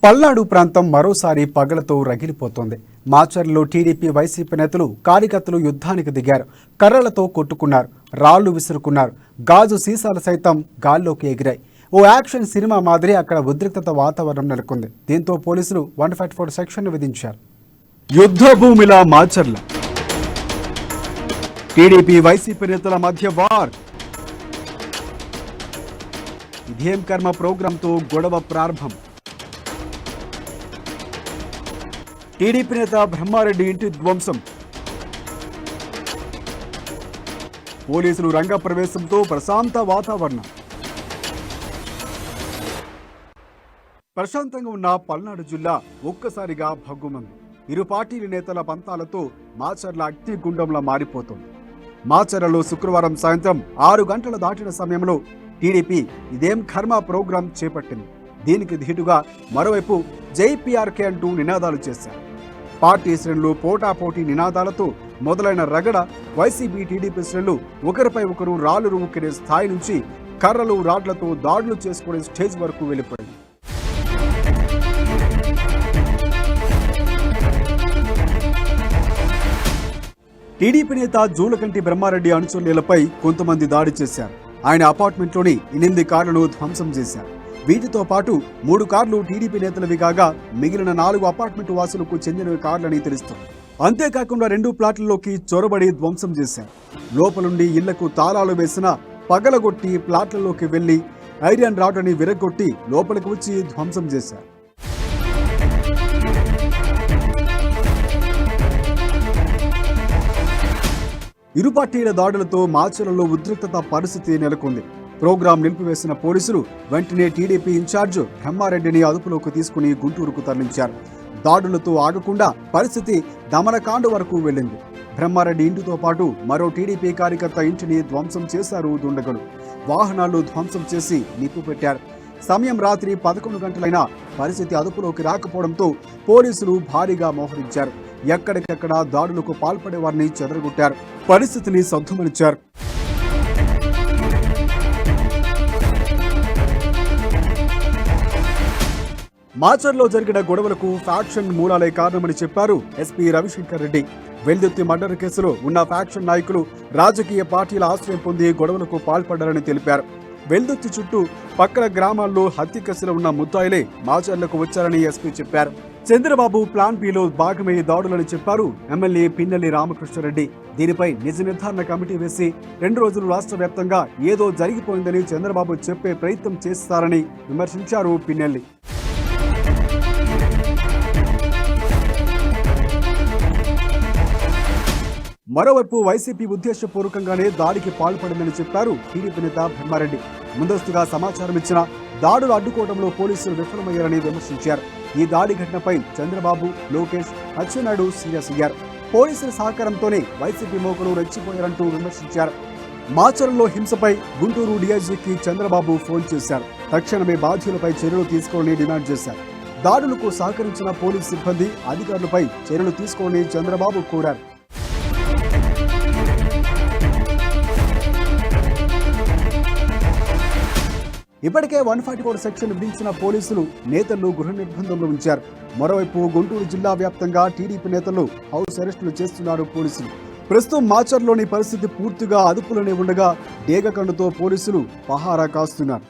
పల్నాడు ప్రాంతం మరోసారి పగలతో రగిలిపోతోంది. మాచర్లలో TDP YCP నేతలు కార్యకర్తలు యుద్ధానికి దిగారు. కర్రలతో కొట్టుకున్నారు, రాళ్లు విసురుకున్నారు, గాజు సీసాలు సైతం గాల్లోకి ఎగిరాయి. ఓ యాక్షన్ సినిమా మాదిరి అక్కడ ఉద్రిక్తత వాతావరణం నెలకొంది. దీంతో పోలీసులు 154 సెక్షన్ విధించారు. యుద్ధ భూమిలా మాచర్ల టీడీపీ వైసీపీ నేతల మధ్య వార్. ఇదేం కర్మ ప్రోగ్రాంతో గొడవ ప్రారంభం. టీడీపీ నేత బ్రహ్మారెడ్డి ఇంటి ధ్వంసం. పోలీసులు రంగప్రవేశంతో ప్రశాంత వాతావరణం. ప్రశాంతంగా ఉన్న పల్నాడు జిల్లా ఒక్కసారిగా భగ్గుమంది. ఇరు పార్టీల నేతల పంతాలతో మాచర్ల అగ్నిగుండంలా మారిపోతుంది. మాచర్లలో శుక్రవారం సాయంత్రం 6 గంటలు దాటిన సమయంలో టీడీపీ ఇదేం కర్మ ప్రోగ్రాం చేపట్టింది. దీనికి ధీటుగా మరోవైపు జైపీఆర్కే అంటూ నినాదాలు చేశారు. పార్టీ శ్రేణులు పోటాపోటీ నినాదాలతో మొదలైన రగడ వైసీపీ టీడీపీ శ్రేణులు ఒకరిపై ఒకరు రాళ్లు రుముకినే స్థాయి నుంచి కర్రలు రాడ్లతో దాడులు చేసుకునే స్టేజ్ వరకు వెళ్ళిపోయింది. టీడీపీ నేత జూలకంటి బ్రహ్మారెడ్డి అనుచరులపై కొంతమంది దాడి చేశారు. ఆయన అపార్ట్మెంట్లోని 8 కార్లను ధ్వంసం చేశారు. వీటితో పాటు 3 కార్లు టీడీపీ నేతలవి కాగా మిగిలిన 4 అపార్ట్మెంట్ వాసులకు చెందినవి కార్లని తెలుస్తుంది. అంతేకాకుండా 2 ప్లాట్లలోకి చొరబడి ధ్వంసం చేశారు. లోపలుండి ఇళ్లకు తాళాలు వేసిన పగలగొట్టి ప్లాట్లలోకి వెళ్లి ఐరన్ రాడ్ని విరగొట్టి లోపలికి వచ్చి ధ్వంసం చేశారు. ఇరు పార్టీల దాడులతో మాచర్లలో ఉద్రిక్తత పరిస్థితి నెలకొంది. ప్రోగ్రాం నిలిపివేసిన పోలీసులు వెంటనే టీడీపీ ఇన్ఛార్జ్ బ్రహ్మారెడ్డిని అదుపులోకి తీసుకుని గుంటూరుకు తరలించారు. దాడులతో ఆగకుండా పరిస్థితి దమనకాండ వరకు వెళ్లింది. బ్రహ్మారెడ్డి ఇంటితో పాటు మరో టీడీపీ కార్యకర్త ఇంటిని ధ్వంసం చేశారు దుండగులు. వాహనాలు ధ్వంసం చేసి నిప్పు పెట్టారు. సమయం రాత్రి 11 గంటలైనా పరిస్థితి అదుపులోకి రాకపోవడంతో పోలీసులు భారీగా మోహరించారు. ఎక్కడికెక్కడ దాడులకు పాల్పడే వారిని చెదరగొట్టారు. పరిస్థితిని సద్దుమణిచారు. మాచర్లో జరిగిన గొడవలకు ఫ్యాక్షన్ మూలాలే కారణమని చెప్పారు ఎస్పీ రవిశంకర్ రెడ్డి. వెల్దుర్తి మర్డర్ కేసులో ఉన్న ఫ్యాక్షన్ నాయకులు రాజకీయ పార్టీల ఆశ్రయం పొంది గొడవలకు పాల్పడ్డారని తెలిపారు. వెల్దుర్తి చుట్టూ పక్కన గ్రామాల్లో హత్య కేసులో ఉన్న ముద్దాయిలే మాచర్లకు వచ్చారని ఎస్పీ చెప్పారు. చంద్రబాబు ప్లాన్ బిలో భాగమే దాడులని చెప్పారు ఎమ్మెల్యే పిన్నెల్లి రామకృష్ణారెడ్డి. దీనిపై నిజ నిర్ధారణ కమిటీ వేసి 2 రోజులు రాష్ట్ర వ్యాప్తంగా ఏదో జరిగిపోయిందని చంద్రబాబు చెప్పే ప్రయత్నం చేస్తారని విమర్శించారు పిన్నెల్లి. మరోవైపు వైసీపీ ఉద్దేశపూర్వకంగానే దాడికి పాల్పడిందని చెప్పారు టీడీపీ నేత బ్రహ్మారెడ్డి. ముందస్తుగా సమాచారం ఇచ్చిన దాడులు అడ్డుకోవడంలో పోలీసులు విఫలమయ్యారని విమర్శించారు. ఈ దాడి ఘటనపై చంద్రబాబు, లోకేష్, అచ్చెన్నాయుడు సీరియస్ అయ్యారు. పోలీసుల సహకారంతోనే వైసీపీ మోకలు రెచ్చిపోయారంటూ విమర్శించారు. మాచర్లలో హింసపై గుంటూరు డీఐజీకి చంద్రబాబు ఫోన్ చేశారు. తక్షణమే బాధ్యులపై చర్యలు తీసుకోవాలని డిమాండ్ చేశారు. దాడులకు సహకరించిన పోలీసు సిబ్బంది, అధికారులపై చర్యలు తీసుకోవాలని చంద్రబాబు కోరారు. ఇప్పటికే 144 సెక్షన్ విధించిన పోలీసులు నేతలను గృహ నిర్బంధంలో ఉంచారు. మరోవైపు గుంటూరు జిల్లా వ్యాప్తంగా టీడీపీ నేతలు హౌస్ అరెస్టులు చేస్తున్నారు పోలీసులు. ప్రస్తుతం మాచర్లోని పరిస్థితి పూర్తిగా అదుపులోనే ఉండగా డేగకండుతో పోలీసులు పహారా కాస్తున్నారు.